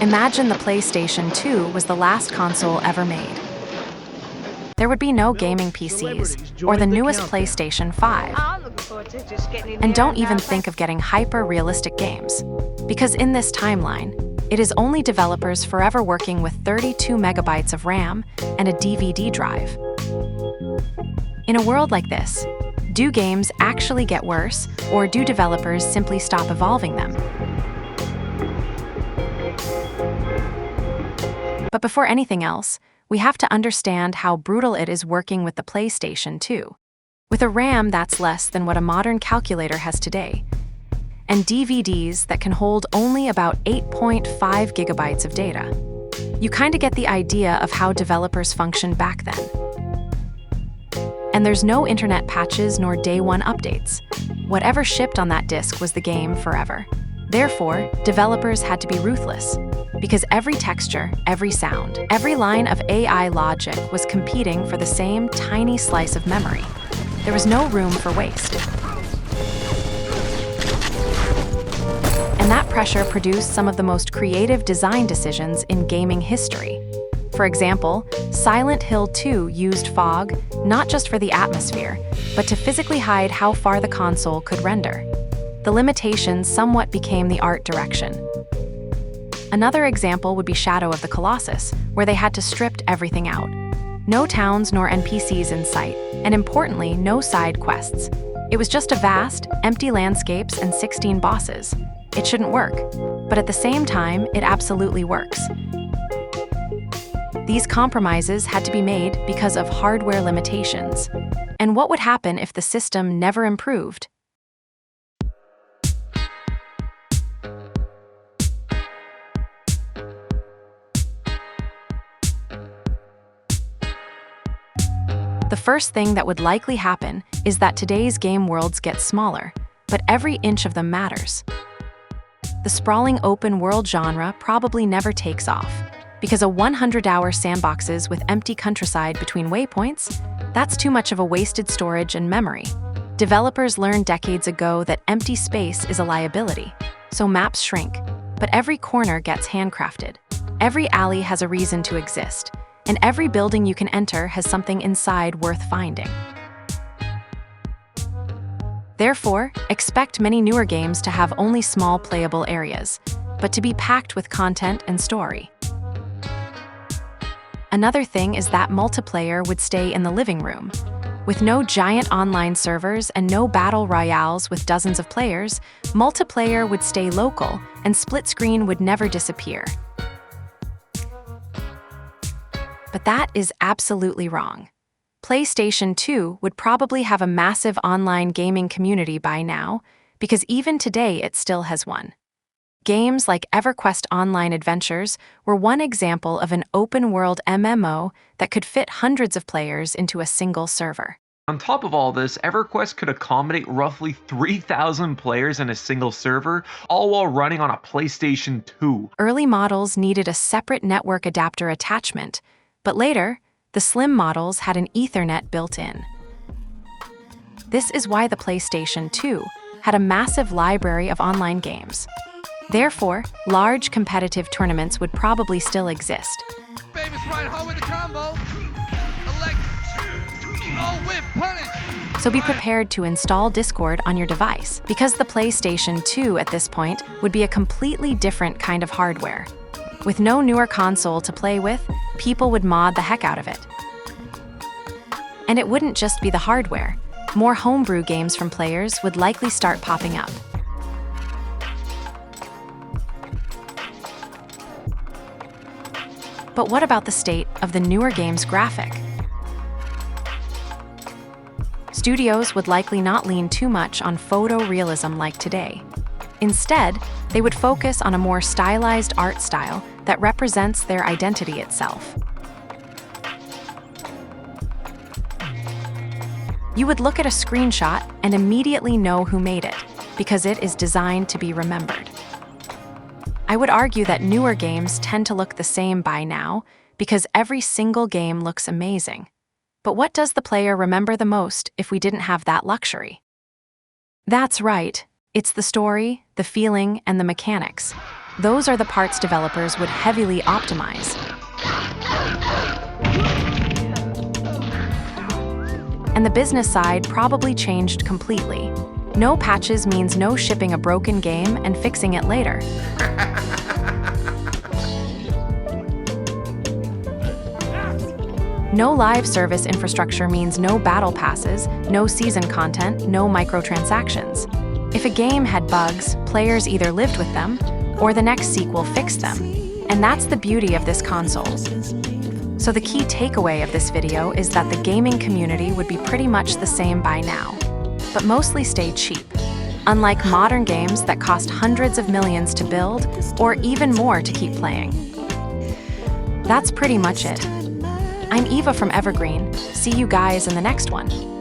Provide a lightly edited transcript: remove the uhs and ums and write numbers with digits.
Imagine the PlayStation 2 was the last console ever made. There would be no gaming PCs or the newest PlayStation 5. And don't even think of getting hyper-realistic games, because in this timeline, it is only developers forever working with 32 megabytes of RAM and a DVD drive. In a world like this, do games actually get worse, or do developers simply stop evolving them? But before anything else, we have to understand how brutal it is working with the PlayStation 2. With a RAM that's less than what a modern calculator has today, and DVDs that can hold only about 8.5 gigabytes of data. You kinda get the idea of how developers functioned back then. And there's no internet patches nor day one updates. Whatever shipped on that disk was the game forever. Therefore, developers had to be ruthless, because every texture, every sound, every line of AI logic was competing for the same tiny slice of memory. There was no room for waste. And that pressure produced some of the most creative design decisions in gaming history. For example, Silent Hill 2 used fog not just for the atmosphere, but to physically hide how far the console could render. The limitations somewhat became the art direction. Another example would be Shadow of the Colossus, where they had to strip everything out. No towns nor NPCs in sight, and importantly, no side quests. It was just a vast, empty landscapes and 16 bosses. It shouldn't work, but at the same time, it absolutely works. These compromises had to be made because of hardware limitations. And what would happen if the system never improved? The first thing that would likely happen is that today's game worlds get smaller, but every inch of them matters. The sprawling open world genre probably never takes off, because a 100-hour sandboxes with empty countryside between waypoints, that's too much of a wasted storage and memory. Developers learned decades ago that empty space is a liability, so maps shrink, but every corner gets handcrafted. Every alley has a reason to exist, and every building you can enter has something inside worth finding. Therefore, expect many newer games to have only small playable areas, but to be packed with content and story. Another thing is that multiplayer would stay in the living room. With no giant online servers and no battle royales with dozens of players, multiplayer would stay local and split screen would never disappear. But that is absolutely wrong. PlayStation 2 would probably have a massive online gaming community by now, because even today it still has one. Games like EverQuest Online Adventures were one example of an open-world MMO that could fit hundreds of players into a single server. On top of all this, EverQuest could accommodate roughly 3,000 players in a single server, all while running on a PlayStation 2. Early models needed a separate network adapter attachment, but later, the slim models had an Ethernet built in. This is why the PlayStation 2 had a massive library of online games. Therefore, large competitive tournaments would probably still exist. Famous right home with the combo. So be prepared to install Discord on your device, because the PlayStation 2 at this point would be a completely different kind of hardware. With no newer console to play with, people would mod the heck out of it. And it wouldn't just be the hardware. More homebrew games from players would likely start popping up. But what about the state of the newer game's graphic? Studios would likely not lean too much on photorealism like today. Instead, they would focus on a more stylized art style that represents their identity itself. You would look at a screenshot and immediately know who made it, because it is designed to be remembered. I would argue that newer games tend to look the same by now, because every single game looks amazing. But what does the player remember the most if we didn't have that luxury? That's right, it's the story, the feeling, and the mechanics. Those are the parts developers would heavily optimize. And the business side probably changed completely. No patches means no shipping a broken game and fixing it later. No live service infrastructure means no battle passes, no season content, no microtransactions. If a game had bugs, players either lived with them, or the next sequel fixed them. And that's the beauty of this console. So the key takeaway of this video is that the gaming community would be pretty much the same by now, but mostly stay cheap. Unlike modern games that cost hundreds of millions to build, or even more to keep playing. That's pretty much it. I'm Eva from Evergreen. See you guys in the next one.